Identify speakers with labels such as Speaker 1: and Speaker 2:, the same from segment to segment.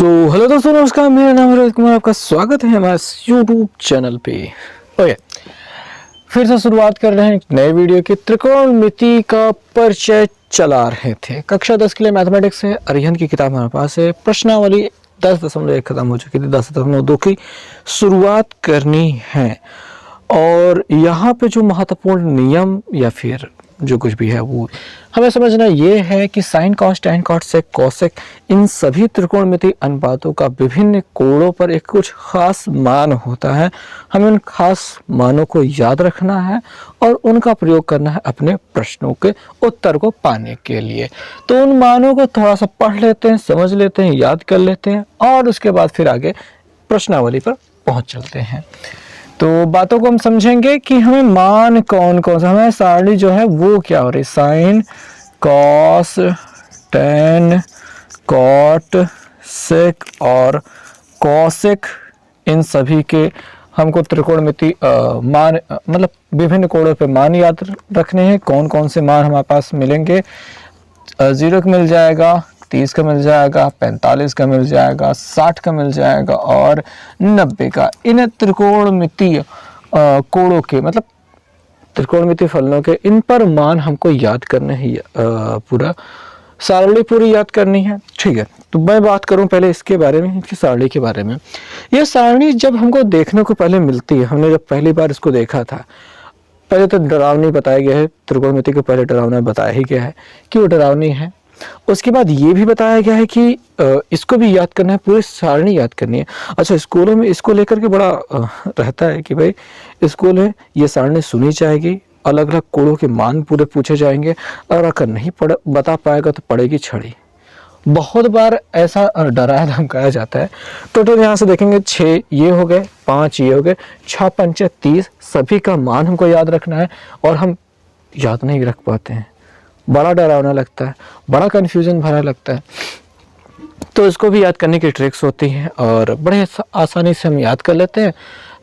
Speaker 1: Hello दोस्तों, नमस्कार। मेरा नाम है रोहित कुमार। आपका स्वागत है हमारे यूट्यूब चैनल पे। ओके, फिर से शुरुआत कर रहे हैं एक नए वीडियो की। त्रिकोणमिति का परिचय चला रहे थे। कक्षा 10 के लिए मैथमेटिक्स है। अरिहंत की किताब हमारे पास है। प्रश्नावली 10.1 खत्म हो चुकी थी, 10.2 की शुरुआत करनी है। और यहाँ पे जो महत्वपूर्ण नियम या फिर जो कुछ भी है वो हमें समझना ये है कि sine cos tan cot sec cosec इन सभी त्रिकोणमिति अनुपातों का विभिन्न कोणों पर एक कुछ खास मान होता है। हमें उन खास मानों को याद रखना है और उनका प्रयोग करना है अपने प्रश्नों के उत्तर को पाने के लिए। तो उन मानों को थोड़ा सा पढ़ लेते हैं, समझ लेते हैं, याद कर लेते हैं और उसके बाद फिर आगे प्रश्नावली पर पहुंच चलते हैं। तो बातों को हम समझेंगे कि हमें मान कौन कौन सा, हमें सारणी जो है वो क्या हो रही है। Sine cos tan cot sec और कॉसेक इन सभी के हमको त्रिकोणमिति मान मतलब विभिन्न कोणों पे मान याद रखने हैं। कौन कौन से मान हमारे पास मिलेंगे। 0 का मिल जाएगा, 30 का मिल जाएगा, 45 का मिल जाएगा, 60 का मिल जाएगा और 90 का। इन त्रिकोणमिति कोणों के मतलब त्रिकोणमिति फलनों के इन पर मान हमको याद करना है। पूरा सारणी पूरी याद करनी है। ठीक है, तो मैं बात करूं पहले इसके बारे में, इसकी सारणी के बारे में। यह सारणी जब हमको देखने को पहले मिलती है, हमने जब पहली बार इसको देखा था, पहले तो डरावनी बताया गया है। त्रिकोणमिति को पहले डरावना बताया ही गया है कि वो डरावनी है। उसके बाद ये भी बताया गया है कि इसको भी याद करना है, पूरी सारणी याद करनी है। अच्छा, स्कूलों में इसको लेकर के बड़ा रहता है कि भाई स्कूल में ये सारणी सुनी जाएगी, अलग अलग कोणों के मान पूरे पूछे जाएंगे और अगर नहीं बता पाएगा तो पड़ेगी छड़ी। बहुत बार ऐसा डराया धमकाया जाता है। टोटल यहाँ से देखेंगे 6 ये हो गए, 5 ये हो गए, 6 5 30 सभी का मान हमको याद रखना है और हम याद नहीं रख पाते हैं। बड़ा डरावना लगता है, बड़ा कंफ्यूजन भरा लगता है। तो इसको भी याद करने की ट्रिक्स होती हैं और बड़े आसानी से हम याद कर लेते हैं।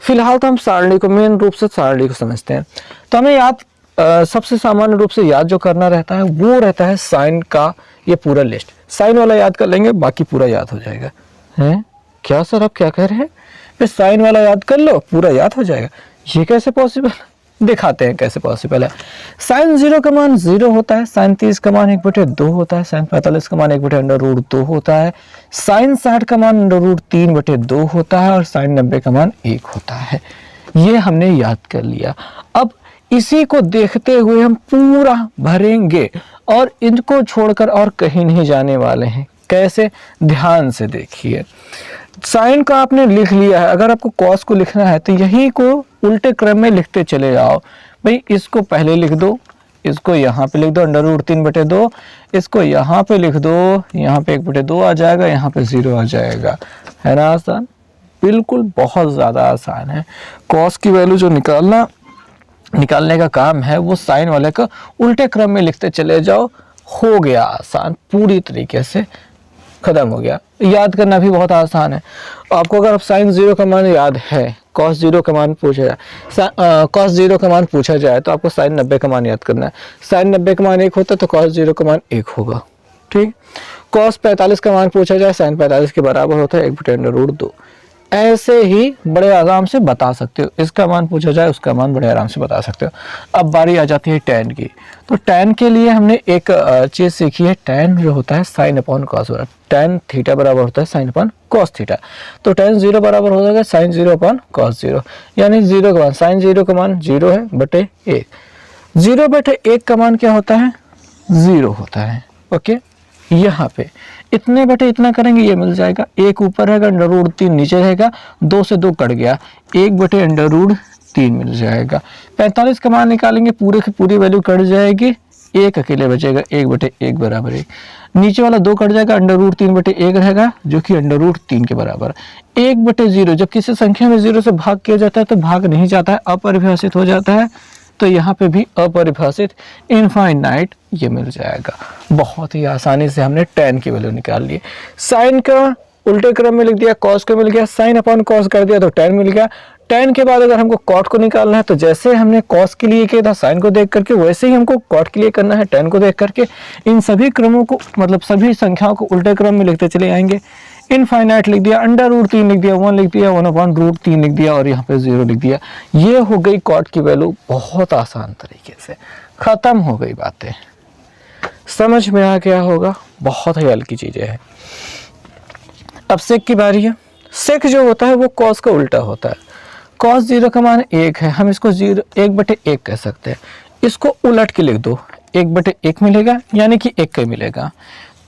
Speaker 1: फिलहाल तो हम सारणी को, मेन रूप से सारणी को समझते हैं। तो हमें याद सबसे सामान्य रूप से याद जो करना रहता है वो रहता है साइन का ये पूरा लिस्ट। साइन वाला याद कर लेंगे, बाकी पूरा याद हो जाएगा। हैं क्या सर, आप क्या कह रहे हैं? साइन वाला याद कर लो, पूरा याद हो जाएगा। ये कैसे पॉसिबल? दिखाते हैं कैसे पॉसिबल है। साइन 0 का मान 0 होता है, साइन 30 का मान 1/2 होता है, साइन 45 का मान 1/√2 होता है, साइन 60 का मान √3/2 होता है और साइन 90 का मान 1 होता है। ये हमने याद कर लिया। अब इसी को देखते हुए हम पूरा भरेंगे और इनको छोड़कर और कहीं नहीं जाने वाले हैं। कैसे? ध्यान से देखिए। साइन का आपने लिख लिया है, अगर आपको कॉस को लिखना है तो यही को उल्टे क्रम में लिखते चले जाओ। भाई इसको पहले लिख दो, इसको यहाँ पे लिख दो √3/2, इसको यहाँ पे लिख दो, यहाँ पे 1/2 आ जाएगा, यहाँ पे 0 आ जाएगा। है ना आसान? बिल्कुल बहुत ज़्यादा आसान है। कॉस की वैल्यू जो निकालने का काम है वो साइन वाले का उल्टे क्रम में लिखते चले जाओ। हो गया आसान, पूरी तरीके से खत्म हो गया। याद करना भी बहुत आसान है। आपको अगर आप साइन 0 का मान याद है, कॉस 0 का मान पूछा जाए, कॉस 0 का मान पूछा जाए तो आपको साइन 90 का मान याद करना है। साइन 90 का मान 1 होता है तो कॉस 0 का मान 1 होगा। ठीक। कॉस 45 का मान पूछा जाए, साइन 45 के बराबर होता है 1/√2। ऐसे ही बड़े आराम से बता सकते हो। इसका मान पूछा जाए, उसका मान बड़े आराम से बता सकते हो। अब बारी आ जाती है टैन की। तो टैन के लिए हमने एक चीज सीखी है। टैन जो होता है sine upon cos, tan theta बराबर होता है साइन अपॉन कॉस थीटा। तो टैन 0 बराबर हो जाएगा साइन 0 अपॉन कॉस 0, यानी 0 का मान, साइन 0 का मान 0 है बटे 1। 0/1 का मान क्या होता है? 0 होता है। ओके, यहाँ पे इतने बटे इतना करेंगे, ये मिल जाएगा। 1 ऊपर रहेगा, √3 नीचे रहेगा, 2 से 2 कट गया, 1/√3 मिल जाएगा। 45 का मान निकालेंगे, पूरे की पूरी वैल्यू कट जाएगी, 1 अकेले बचेगा, 1/1 बराबर 1। नीचे वाला 2 कट जाएगा, √3/1 रहेगा जो कि √3 के बराबर। 1/0 जब किसी संख्या में 0 से भाग किया जाता है तो भाग नहीं जाता है, अपरिभाषित हो जाता है। तो यहाँ पे भी अपरिभाषित, इनफाइनाइट, ये मिल जाएगा। बहुत ही आसानी से हमने टैन की वैल्यू निकाल ली। साइन का उल्टे क्रम में लिख दिया, कॉस को मिल गया, साइन अपॉन कॉस कर दिया तो टैन मिल गया। टैन के बाद अगर हमको कॉट को निकालना है तो जैसे हमने कॉस के लिए किया था साइन को देख करके, वैसे ही हमको कॉट के लिए करना है टैन को देख करके। इन सभी क्रमों को मतलब सभी संख्याओं को उल्टे क्रम में लिखते चले आएंगे। इनफाइनाइट लिख दिया, अंडर रूट 3 लिख दिया, 1 लिख दिया, 1/√3 लिख दिया और यहाँ पे 0 लिख दिया। ये हो गई कॉट की वैल्यू। बहुत आसान तरीके से खत्म हो गई बातें, समझ में आ गया होगा। बहुत ही हल्की चीजें हैं। अब सेक की बारी है। सेक जो होता है वो कॉस का उल्टा होता है। कॉस 0 का मान 1 है, हम इसको 1/1 कह सकते हैं। इसको उलट के लिख दो, 1/1 मिलेगा, यानी कि 1 का मिलेगा।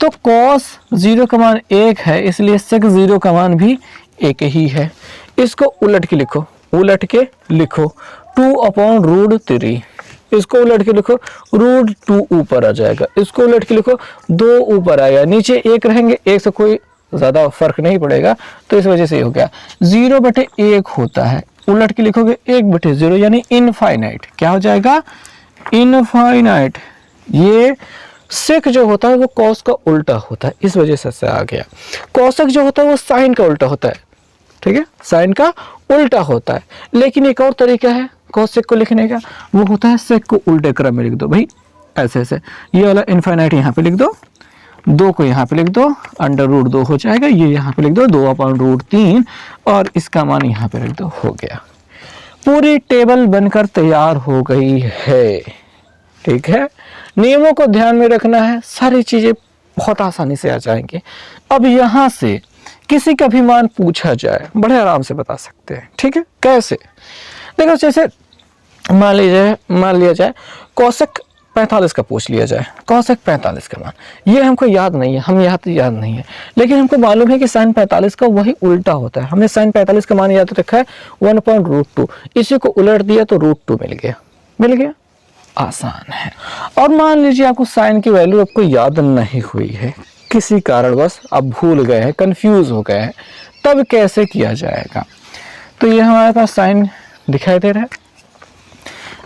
Speaker 1: तो कॉस 0 का मान 1 है, इसलिए सेक 0 का मान भी 1 ही है। इसको उलट के लिखो, 2/√3। इसको उलट के लिखो, √2 ऊपर आ जाएगा। इसको उलट के लिखो, 2 ऊपर आएगा, नीचे 1 रहेंगे, 1 से कोई ज्यादा फर्क नहीं पड़ेगा, तो इस वजह से ये हो गया। 0/1 होता है, उलट के लिखोगे 1/0, यानी इनफाइनाइट। क्या हो जाएगा? इनफाइनाइट। ये सेक जो होता है वो कॉस का उल्टा होता है, इस वजह से आ गया। कॉसेक जो होता है वो साइन का उल्टा होता है, ठीक है, साइन का उल्टा होता है। लेकिन एक और तरीका है कॉसेक को लिखने का, वो होता है सेक को उल्टे क्रम में लिख दो भाई, ऐसे ऐसे। ये वाला इनफाइनाइट यहाँ पे लिख दो, 2 को यहाँ पे लिख दो, √2 हो जाएगा। ये यहाँ पे लिख दो 2/√3 और इसका मान यहाँ पे लिख दो, हो गया। पूरी टेबल बनकर तैयार हो गई है, ठीक है। नियमों को ध्यान में रखना है, सारी चीजें बहुत आसानी से आ जाएंगे। अब यहाँ से किसी का भी मान पूछा जाए, बड़े आराम से बता सकते हैं, ठीक है। कैसे? देखो, जैसे मान लिया जाए कॉसेक 45 का पूछ लिया जाए, कॉसेक 45 का मान, ये हमको याद नहीं है, हम याद नहीं है, लेकिन हमको मालूम है कि साइन 45 का वही उल्टा होता है। हमने साइन 45 का मान याद रखा है 1/√2, इसी को उलट दिया तो √2 मिल गया। आसान है। और मान लीजिए आपको साइन की वैल्यू आपको याद नहीं हुई है, किसी कारणवश आप भूल गए हैं, कंफ्यूज हो गए हैं, तब कैसे किया जाएगा? तो ये हमारे पास साइन दिखाई दे रहा है,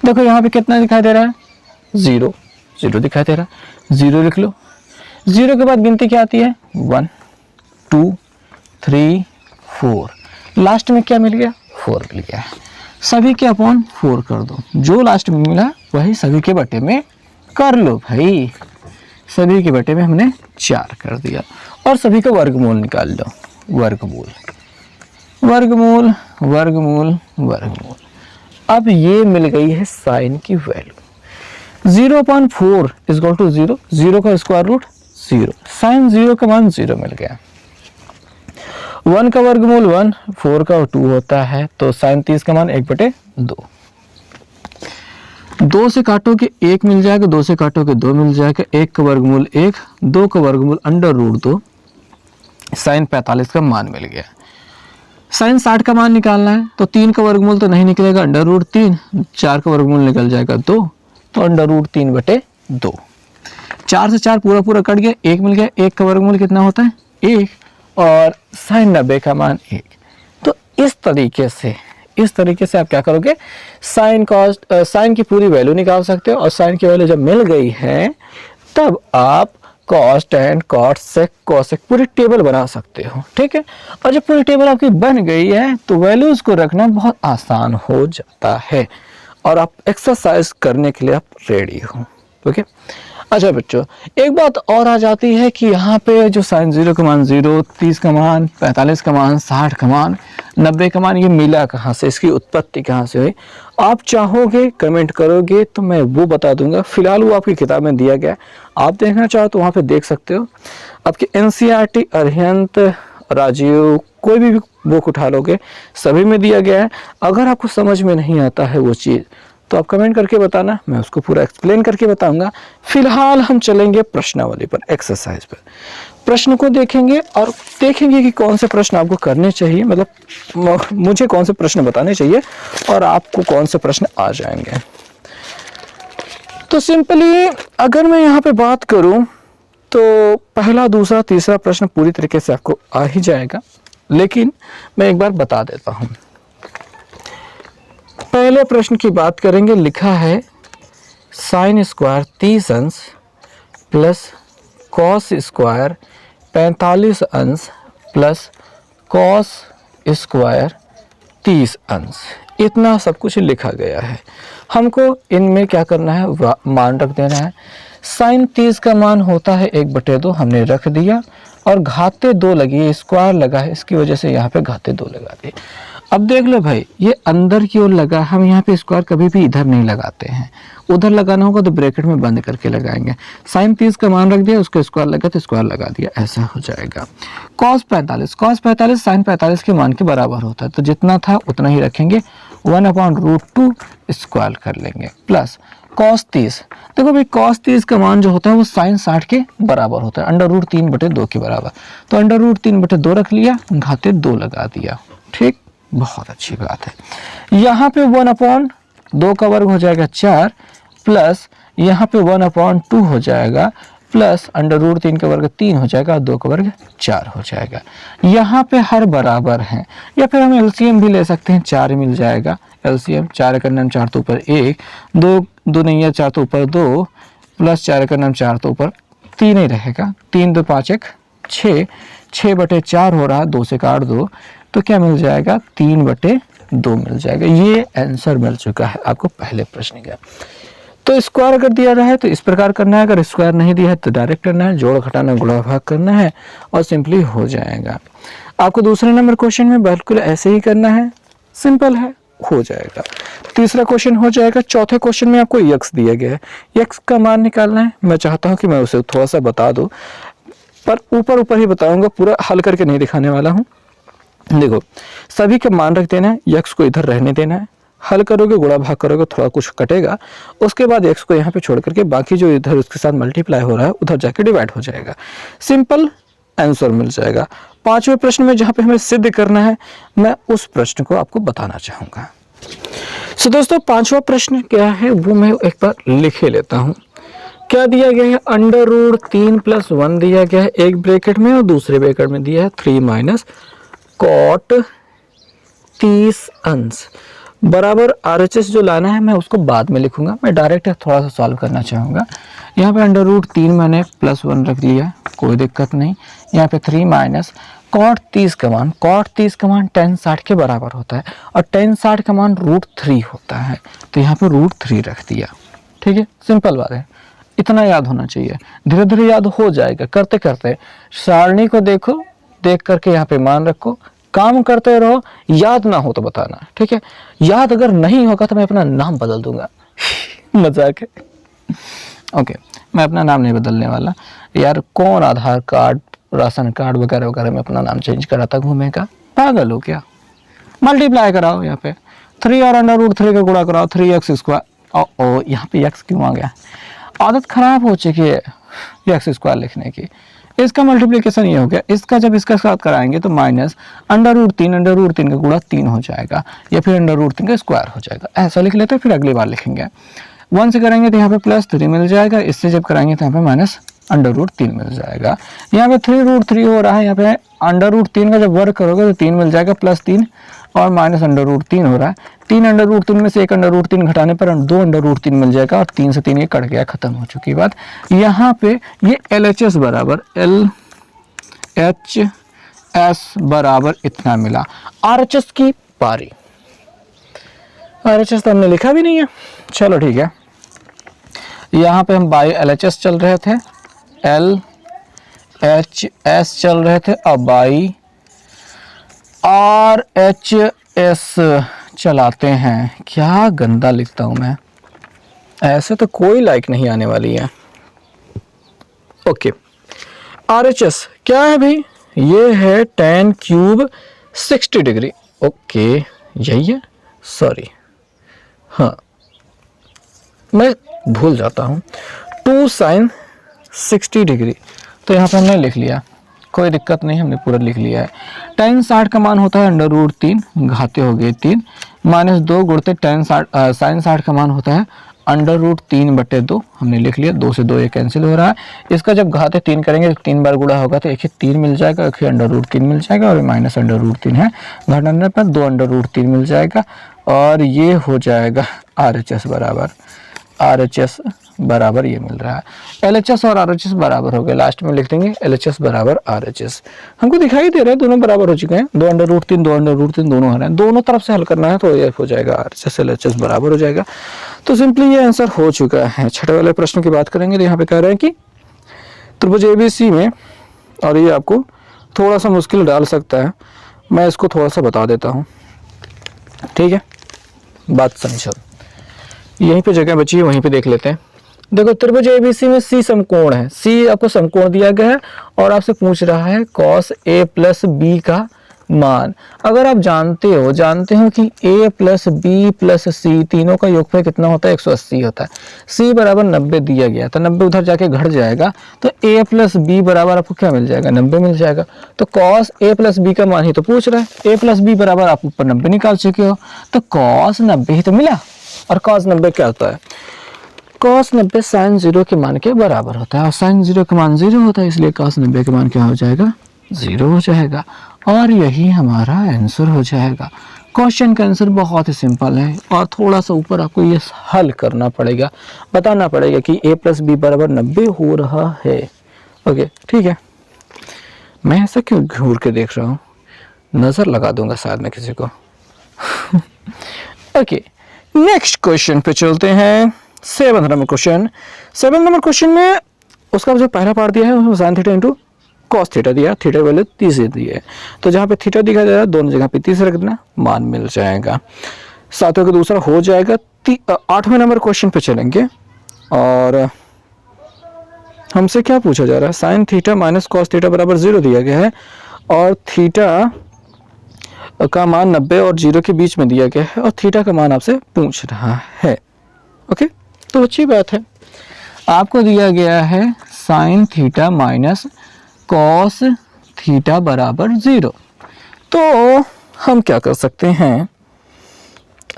Speaker 1: देखो यहाँ पे कितना दिखाई दे रहा है? 0 दिखाई दे रहा है, 0 लिख लो। 0 के बाद गिनती क्या आती है? 1 2 3 4, लास्ट में क्या मिल गया? 4 मिल गया। सभी के अपॉन 4 कर दो, जो लास्ट में मिला वही सभी के बटे में कर लो भाई। सभी के बटे में हमने 4 कर दिया और सभी का वर्गमूल निकाल लो, वर्गमूल। अब ये मिल गई है साइन की वैल्यू। 0/4 = 0, 0 का स्क्वायर रूट 0, साइन 0 का मान 0 मिल गया। 1 का वर्गमूल 1, 4 का 2 होता है, तो साइन 30 का मान 1/2। 2 से काटोगे 1 मिल जाएगा, 2 से काटोगे 2 मिल जाएगा, 1 का वर्गमूल 1, 2 का वर्गमूल √2, साइन 45 का मान मिल गया। साइन 60 का मान निकालना है, तो 3 का वर्गमूल तो नहीं निकलेगा, √3, 4 का वर्गमूल निकल जाएगा 2, तो √3/2। 4 से 4 पूरा कट गया, 1 मिल गया, 1 का वर्गमूल कितना होता है? 1, और साइन 90 का मान 1। तो इस तरीके से आप क्या करोगे? साइन की पूरी वैल्यू निकाल सकते हो, और साइन की वैल्यू जब मिल गई है तब आप cos, tan, cot, sec, cosec पूरी टेबल बना सकते हो, ठीक है। और जब पूरी टेबल आपकी बन गई है तो वैल्यूज को रखना बहुत आसान हो जाता है, और आप एक्सरसाइज करने के लिए आप रेडी हो, ओके। अच्छा बच्चों, एक बात और आ जाती है कि यहाँ पे जो साइन 0 का मान 0, 30 का मान, 45 का मान, 60 का मान, 90 का मान, ये मिला कहाँ से, इसकी उत्पत्ति कहाँ से हुई? आप चाहोगे कमेंट करोगे तो मैं वो बता दूंगा। फिलहाल वो आपकी किताब में दिया गया है, आप देखना चाहो तो वहाँ पे देख सकते हो। आपकी NCERT, अरिहंत, राजीव, कोई भी बुक उठा लोगे, सभी में दिया गया है। अगर आपको समझ में नहीं आता है वो चीज़ तो आप कमेंट करके बताना, मैं उसको पूरा एक्सप्लेन करके बताऊंगा। फिलहाल हम चलेंगे प्रश्नावली पर, एक्सरसाइज पर। प्रश्न को देखेंगे और देखेंगे कि कौन से प्रश्न आपको करने चाहिए, मतलब मुझे कौन से प्रश्न बताने चाहिए और आपको कौन से प्रश्न आ जाएंगे। तो सिंपली अगर मैं यहाँ पे बात करूं तो पहला, दूसरा, तीसरा प्रश्न पूरी तरीके से आपको आ ही जाएगा, लेकिन मैं एक बार बता देता हूं। पहले प्रश्न की बात करेंगे, लिखा है साइन स्क्वायर 30 अंश प्लस कॉस स्क्वायर 45 अंश प्लस कॉस स्क्वायर 30 अंश, इतना सब कुछ लिखा गया है। हमको इनमें क्या करना है? मान रख देना है। साइन 30 का मान होता है 1/2, हमने रख दिया, और घाते 2 लगी है, स्क्वायर लगा है, इसकी वजह से यहाँ पे घाते 2 लगा दिए। अब देख लो भाई, ये अंदर की ओर लगा, हम यहाँ पे स्क्वायर कभी भी इधर नहीं लगाते हैं, उधर लगाना होगा तो ब्रैकेट में बंद करके लगाएंगे। साइन 30 का मान रख दिया, उसको स्क्वायर लगा तो स्क्वायर लगा दिया, ऐसा हो जाएगा। कॉस 45 साइन 45 के मान के बराबर होता है, तो जितना था उतना ही रखेंगे, 1/√2 स्क्वायर कर लेंगे, प्लस कॉस 30। देखो भाई कॉस 30 का मान जो होता है वो साइन 60 के बराबर होता है, √3/2 के बराबर, तो √3/2 रख लिया, घाते 2 लगा दिया। ठीक, बहुत अच्छी बात है। यहाँ पे 1/2 का वर्ग हो जाएगा 4, प्लस यहाँ पे 1/2 हो जाएगा, प्लस √3 का वर्ग 3 हो जाएगा, 2 का वर्ग 4 हो जाएगा। यहाँ पे हर बराबर हैं, या फिर हम एलसीएम भी ले सकते हैं, 4 मिल जाएगा। एलसीएम 4 का नाम 4 तो ऊपर 1, 2 नहीं है, 4 तो ऊपर 2, प्लस 4 का नाम 4 तो ऊपर 3 ही रहेगा, 3 2 5 1 6, 6/4 हो रहा है, 2 से काट दो तो क्या मिल जाएगा, 3/2 मिल जाएगा। ये आंसर मिल चुका है आपको पहले प्रश्न का। तो स्क्वायर अगर दिया रहा है तो इस प्रकार करना है, अगर स्क्वायर नहीं दिया है तो डायरेक्ट करना है, जोड़ घटाना गुणा भाग करना है और सिंपली हो जाएगा। आपको दूसरे नंबर क्वेश्चन में बिल्कुल ऐसे ही करना है, सिंपल है, हो जाएगा। तीसरा क्वेश्चन हो जाएगा। चौथे क्वेश्चन में आपको यक्स दिया गया है, यक्स का मान निकालना है। मैं चाहता हूं कि मैं उसे थोड़ा सा बता दूं, पर ऊपर ऊपर ही बताऊंगा, पूरा हल करके नहीं दिखाने वाला हूं। देखो, सभी का मान रख देना है, यक्स को इधर रहने देना है, हल करोगे गुणा भाग करोगे थोड़ा कुछ कटेगा, उसके बाद एक्स को यहाँ पे छोड़ करके बाकी जो इधर उसके साथ मल्टीप्लाई हो रहा है उधर जाके डिवाइड हो जाएगा, सिंपल आंसर मिल जाएगा। पांचवें प्रश्न में जहाँ पे हमें सिद्ध करना है, मैं उस प्रश्न को आपको बताना चाहूंगा। सो दोस्तों, पांचवा प्रश्न क्या है वो मैं एक बार लिखे लेता हूँ। क्या दिया गया है, √3 + 1 दिया गया है एक ब्रैकेट में, और दूसरे ब्रैकेट में दिया है 3 - cot 30 अंश बराबर RHS जो लाना है मैं उसको बाद में लिखूंगा, मैं डायरेक्ट थोड़ा सा सॉल्व करना चाहूँगा। यहाँ पे √3 मैंने +1 रख लिया, कोई दिक्कत नहीं। यहाँ पे 3 - cot 30 का मान, cot 30 का मान tan 60 के बराबर होता है, और tan 60 का मान √3 होता है, तो यहाँ पे √3 रख दिया। ठीक है, सिंपल बात है, इतना याद होना चाहिए, धीरे धीरे याद हो जाएगा, करते करते सारणी को देखो, देख करके यहाँ पे मान रखो, काम करते रहो, याद ना हो तो बताना। ठीक है, याद अगर नहीं होगा तो मैं अपना नाम बदल दूंगा मजाक है। ओके, मैं अपना नाम नहीं बदलने वाला यार, कौन आधार कार्ड राशन कार्ड वगैरह वगैरह में अपना नाम चेंज कराता घूमेगा, पागल हो क्या। मल्टीप्लाई कराओ, यहाँ पे 3 और √3 का गुणा कराओ, 3x²। ओ यहाँ पे x क्यों आ गया, आदत खराब हो चुकी है एक्स स्क्वायर लिखने की। इसका मल्टीप्लिकेशन ये हो गया, इसका जब इसका साथ कराएंगे तो -√3 का गुणा 3 हो जाएगा, या फिर √3 का स्क्वायर हो जाएगा, ऐसा लिख लेते हैं, फिर अगली बार लिखेंगे। 1 से करेंगे तो यहाँ पे +3 मिल जाएगा, इससे जब कराएंगे तो यहाँ पे -√3 मिल जाएगा। यहाँ पे 3√3 हो रहा है, यहाँ पे √3 का जब वर्ग करोगे तो 3 मिल जाएगा, +3 और -√3 हो रहा है। 3 √3 में से 1 √3 घटाने पर 2 √3 मिल जाएगा, और 3 से 3 ये कट गया, खत्म हो चुकी बात। यहाँ पे ये LHS बराबर LHS बराबर इतना मिला। RHS की पारी, RHS तो हमने लिखा भी नहीं है, चलो ठीक है। यहाँ पे हम बाई LHS चल रहे थे, LHS चल रहे थे, अब बाई RHS चलाते हैं। क्या गंदा लिखता हूं मैं, ऐसे तो कोई लाइक नहीं आने वाली है। ओके, RHS क्या है भाई, ये है tan³ 60 डिग्री। ओके, यही है, सॉरी, हाँ मैं भूल जाता हूँ, 2 sin 60 डिग्री, तो यहाँ पे हमने लिख लिया, कोई दिक्कत नहीं, हमने पूरा लिख लिया है। tan 60 का मान होता है √3, घाते हो गए 3, -2 गुणते sin 60 का मान होता है √3/2, हमने लिख लिया, 2 से 2 ये कैंसिल हो रहा है। इसका जब घाते 3 करेंगे तो 3 बार गुणा होगा तो एक ही 3 मिल जाएगा, एक ही √3 मिल जाएगा, और -√3 है, घटाने पर 2 √3 मिल जाएगा, और ये हो जाएगा RHS बराबर, RHS बराबर ये मिल रहा है। LHS और RHS बराबर हो गए, लास्ट में लिख देंगे LHS बराबर RHS। हमको दिखाई दे रहा है दोनों बराबर हो चुके हैं, 2 √3 दोनों आ रहे हैं, दोनों तरफ से हल करना है तो ये हो जाएगा RHS LHS बराबर हो जाएगा। तो सिंपली ये आंसर हो चुका है। छठे वाले प्रश्न की बात करेंगे तो यहाँ पे कह रहे हैं कि त्रिभुज ABC में और ये आपको थोड़ा सा मुश्किल डाल सकता है, मैं इसको थोड़ा सा बता देता हूँ, ठीक है, बात समझो। यहीं पे जगह बची है, वहीं पे देख लेते हैं। देखो त्रिभुज एबीसी में सी समकोण है, सी आपको समकोण दिया गया है और आपसे पूछ रहा है cos a प्लस बी का मान। अगर आप जानते हो कि a प्लस बी प्लस सी तीनों का योगफल कितना होता है, 180 होता है। c बराबर 90 दिया गया, तो 90 उधर जाके घट जाएगा, तो a प्लस बी बराबर आपको क्या मिल जाएगा, 90 मिल जाएगा। तो cos a प्लस बी का मान ही तो पूछ रहा है, a प्लस बी बराबर आप ऊपर 90 निकाल चुके हो, तो cos 90 ही तो मिला। और cos 90 क्या होता है, cos 90 sin 0 के मान के बराबर होता है, और sin 0 का मान 0 होता है, इसलिए cos 90 के मान क्या हो जाएगा, 0 हो जाएगा। और यही हमारा आंसर हो जाएगा। क्वेश्चन का आंसर बहुत ही सिंपल है, और थोड़ा सा ऊपर आपको ये हल करना पड़ेगा, बताना पड़ेगा कि a प्लस बी बराबर 90 हो रहा है। ओके ठीक है, मैं ऐसा क्यों घूर के देख रहा हूँ, नज़र लगा दूंगा शायद मैं किसी को। ओके नेक्स्ट क्वेश्चन पे चलते हैं। 7th number question. 7th number question में उसका जो पहला पार्ट दिया है उसमें sine theta into cos theta दिया, थीटा वैल्यू 30 दी है, तो जहाँ पे थीटा दिखा जा रहा है दोनों जगह पे 30 रख देना, मान मिल जाएगा। 7वें का दूसरा हो जाएगा। 8वें नंबर क्वेश्चन पे चलेंगे, और हमसे क्या पूछा जा रहा है, sine theta minus cos theta बराबर 0 दिया गया है, और थीटा का मान 90 और 0 के बीच में दिया गया है, और थीटा का मान आपसे पूछ रहा है। ओके तो अच्छी बात है, आपको दिया गया है sine theta minus cos theta बराबर 0। तो हम क्या कर सकते हैं,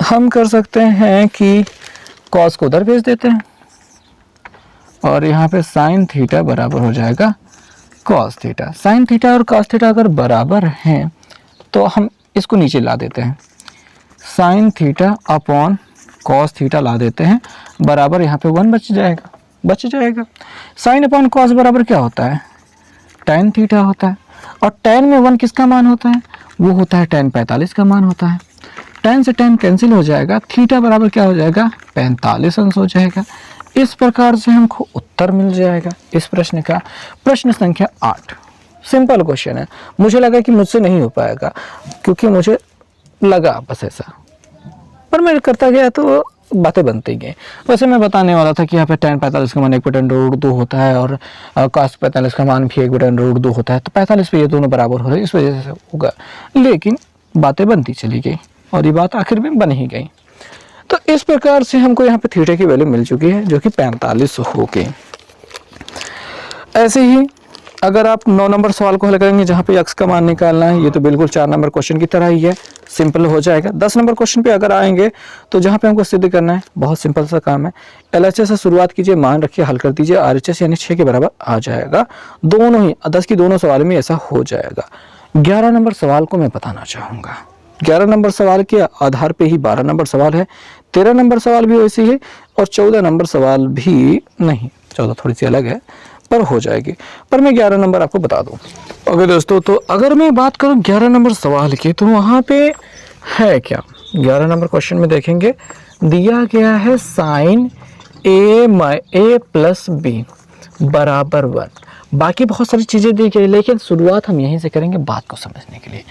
Speaker 1: हम कर सकते हैं कि कॉस को उधर भेज देते हैं, और यहाँ पे साइन थीटा बराबर हो जाएगा कॉस थीटा। साइन थीटा और कॉस थीटा अगर बराबर हैं तो हम इसको नीचे ला देते हैं, sine theta upon cos theta ला देते हैं, बराबर यहाँ पे 1 बच जाएगा। साइन अपॉन कॉस बराबर क्या होता है, tan थीटा होता है, और tan में 1 किसका मान होता है, वो होता है tan 45 का मान होता है। tan से tan कैंसिल हो जाएगा, थीटा बराबर क्या हो जाएगा, 45 अंश हो जाएगा। इस प्रकार से हमको उत्तर मिल जाएगा इस प्रश्न का। प्रश्न संख्या 8 सिंपल क्वेश्चन है, मुझे लगा कि मुझसे नहीं हो पाएगा, क्योंकि मुझे लगा बस ऐसा, पर मैं करता गया तो बातें बनती गई। वैसे मैं बताने वाला था कि यहाँ पे tan 45 का मान 1/√2 होता है, और cos 45 का मान भी 1/√2 होता है, तो 45 पे ये दोनों बराबर हो रहे हैं, इस वजह से होगा। लेकिन बातें बनती चली गई, और ये बात आखिर में बन ही गई। तो इस प्रकार से हमको यहाँ पे थीटा की वैल्यू मिल चुकी है, जो कि 45 हो गई। ऐसे ही अगर आप 9 नंबर सवाल को हल करेंगे, जहाँ पे x का मान निकालना है, ये तो बिल्कुल 4 नंबर क्वेश्चन की तरह ही है, सिंपल हो जाएगा। 10 नंबर क्वेश्चन पे अगर आएंगे तो जहाँ पे हमको सिद्ध करना है, बहुत सिंपल सा काम है। LHS से शुरुआत कीजिए, मान रखिए, हल कर दीजिए, RHS यानी 6 के बराबर आ जाएगा। दोनों ही 10 की दोनों सवाल में ऐसा हो जाएगा। 11 नंबर सवाल को मैं बताना चाहूँगा। 11 नंबर सवाल के आधार पे ही 12 नंबर सवाल है, 13 नंबर सवाल भी वैसे ही है, और 14 नंबर सवाल भी नहीं, 14 थोड़ी सी अलग है, पर हो जाएगी। पर मैं 11 नंबर आपको बता दूं। ओके दोस्तों, तो अगर मैं बात करूं 11 नंबर सवाल की, तो वहाँ पे है क्या, 11 नंबर क्वेश्चन में देखेंगे दिया गया है साइन ए प्लस बी बराबर 1। बाकी बहुत सारी चीज़ें दी गई, लेकिन शुरुआत हम यहीं से करेंगे बात को समझने के लिए।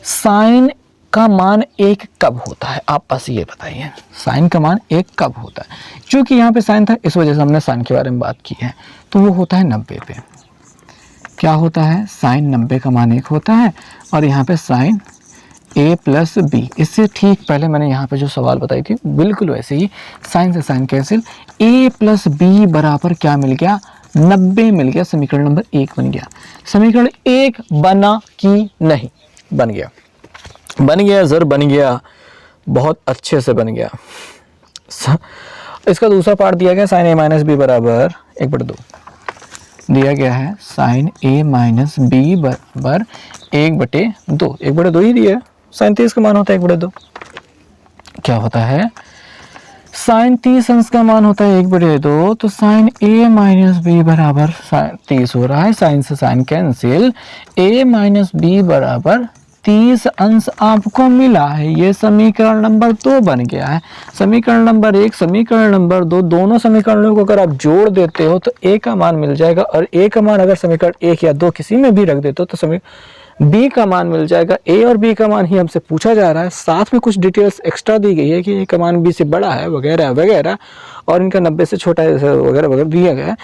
Speaker 1: साइन का मान 1 कब होता है, आप बस ये बताइए, साइन का मान 1 कब होता है। क्योंकि यहाँ पे साइन था, इस वजह से हमने साइन के बारे में बात की है, तो वो होता है 90 पे। क्या होता है, साइन 90 का मान 1 होता है, और यहाँ पे साइन a प्लस बी, इससे ठीक पहले मैंने यहाँ पे जो सवाल बताई थी बिल्कुल वैसे ही, साइन से साइन कैंसिल, a प्लस बी बराबर क्या मिल गया, 90 मिल गया। समीकरण नंबर 1 बन गया। समीकरण 1 बना कि नहीं, बन गया, बन गया, जर बन गया, बहुत अच्छे से बन गया। इसका दूसरा पार्ट दिया गया, साइन a माइनस बी बराबर 1/2 दिया गया है, साइन a माइनस बी बराबर 1/2, 1/2 ही दिया है। साइन 30 का मान होता है 1/2, क्या होता है, साइन 30 अंश का मान होता है 1/2, तो साइन a माइनस बी बराबर साइन 30 हो रहा है, साइन से sine cancel, a minus B बराबर 30 अंश आपको मिला है। ये समीकरण नंबर 2 बन गया है। समीकरण नंबर 1, समीकरण नंबर 2, दोनों समीकरणों को अगर आप जोड़ देते हो तो a का मान मिल जाएगा, और a का मान अगर समीकरण 1 या 2 किसी में भी रख देते हो तो समीकरण b का मान मिल जाएगा। a और b का मान ही हमसे पूछा जा रहा है, साथ में कुछ डिटेल्स एक्स्ट्रा दी गई है कि a का मान b से बड़ा है वगैरह वगैरह, और इनका 90 से छोटा है वगैरह वगैरह दिया गया है।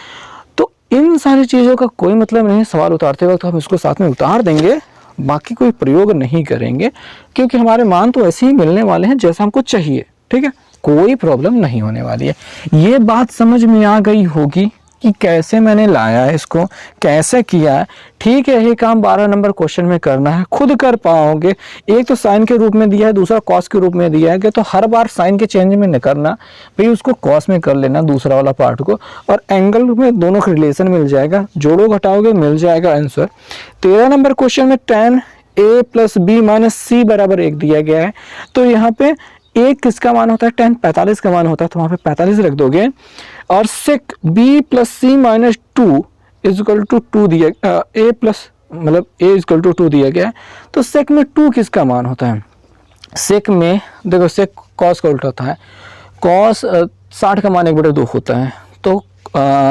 Speaker 1: तो इन सारी चीज़ों का कोई मतलब नहीं, सवाल उतारते वक्त हम इसको साथ में उतार देंगे, बाकी कोई प्रयोग नहीं करेंगे, क्योंकि हमारे मान तो ऐसे ही मिलने वाले हैं जैसा हमको चाहिए। ठीक है, कोई प्रॉब्लम नहीं होने वाली है। ये बात समझ में आ गई होगी कि कैसे मैंने लाया है, इसको कैसे किया है। ठीक है, ये काम 12 नंबर क्वेश्चन में करना है, खुद कर पाओगे। एक तो साइन के रूप में दिया है, दूसरा कॉस के रूप में दिया है, कि तो हर बार साइन के चेंज में न करना भाई, उसको कॉस में कर लेना दूसरा वाला पार्ट को, और एंगल में दोनों का रिलेशन मिल जाएगा, जोड़ो घटाओगे मिल जाएगा आंसर। 13 नंबर क्वेश्चन में tan a + b - c = 1 दिया गया है। तो यहाँ पे एक किसका मान होता है, tan 45 का मान होता है, तो वहाँ पे 45 रख दोगे। और sec b + c - 2 = 2 दिया, a प्लस मतलब a = 2 दिया गया है। तो sec में 2 किसका मान होता है? sec में देखो, sec cos का उल्टा होता है, cos 60 का मान 1/2 होता है, तो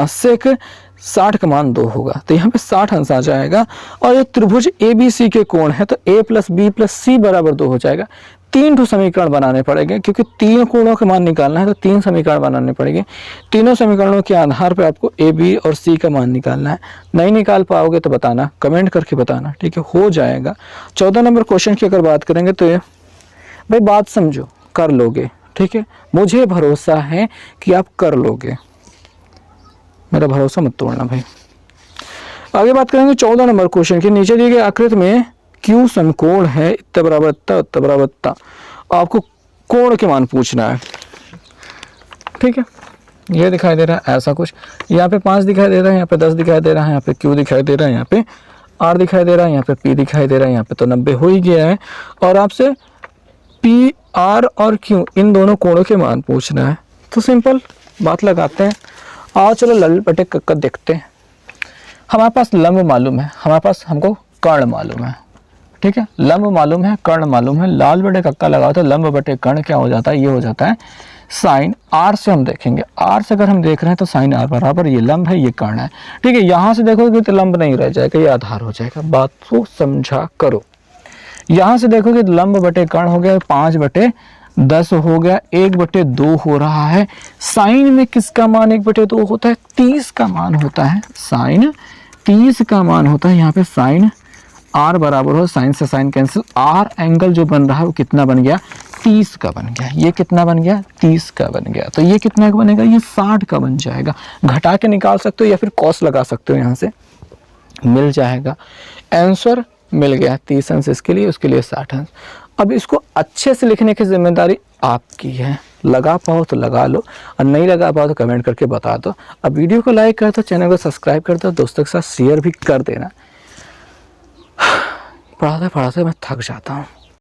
Speaker 1: sec 60 का मान 2 होगा, तो यहाँ पे 60 अंश आ जाएगा। और ये त्रिभुज ABC के कोण है, तो a + b + c = 2 हो जाएगा। 3 समीकरण बनाने पड़ेंगे, क्योंकि 3 कोणों का मान निकालना है, तो 3 समीकरण बनाने पड़ेंगे। तीनों समीकरणों के आधार पे आपको a, b और c का मान निकालना है। नहीं निकाल पाओगे तो बताना, कमेंट करके बताना, ठीक है, हो जाएगा। 14 नंबर क्वेश्चन की अगर बात करेंगे तो ये भाई बात समझो, कर लोगे, ठीक है, मुझे भरोसा है कि आप कर लोगे, मेरा भरोसा मत तोड़ना भाई। आगे बात करेंगे 14 नंबर क्वेश्चन की। नीचे दिए गए आकृति में क्यू समकोण है, इतना बराबर इतना, इतना बराबर इतना, आपको कोण के मान पूछना है। ठीक है, ये दिखाई दे रहा है ऐसा कुछ, यहाँ पे 5 दिखाई दे रहा है, यहाँ पे 10 दिखाई दे रहा है, यहाँ पे क्यू दिखाई दे रहा है, यहाँ पे आर दिखाई दे रहा है, यहाँ पे पी दिखाई दे रहा है, यहाँ पे तो 90 हो ही गया है। और आपसे पी, आर और क्यू इन दोनों कोणों के मान पूछना है। तो सिंपल बात लगाते हैं, आओ चलो लल बटे कक्का देखते हैं। हमारे पास लंब मालूम है, हमारे पास हमको कर्ण मालूम है, ठीक है, लंब मालूम है, कर्ण मालूम है, लाल बटे कक्का लगाओ तो लंब बटे कर्ण क्या हो जाता है, ये हो जाता है साइन आर से। हम देखेंगे आर से अगर हम देख रहे हैं तो साइन आर बराबर ये लंब है, ये कर्ण है, ठीक है। यहाँ से देखोगे तो लंब नहीं रह जाएगा, ये आधार हो जाएगा। बात को समझा करो। यहाँ से देखोगे तो लंब बटे कर्ण हो गया 5/10 हो गया, 1/2 हो रहा है। साइन में किसका मान 1/2 होता है? 30 का मान होता है, साइन 30 का मान होता है। यहाँ पे साइन आर बराबर हो, साइन से साइन कैंसिल, आर एंगल जो बन रहा है वो कितना बन गया? 30 का बन गया। ये कितना बन गया? 30 का बन गया। तो ये कितना का बनेगा? ये 60 का बन जाएगा। घटा के निकाल सकते हो या फिर कॉस लगा सकते हो, यहाँ से मिल जाएगा। आंसर मिल गया 30 अंश इसके लिए, उसके लिए 60 अंश। अब इसको अच्छे से लिखने की जिम्मेदारी आपकी है, लगा पाओ तो लगा लो और नहीं लगा पाओ तो कमेंट करके बता दो। अब वीडियो को लाइक कर दो, चैनल को सब्सक्राइब कर दो, दोस्तों के साथ शेयर भी कर देना। पढ़ाते पढ़ाते मैं थक जाता हूँ।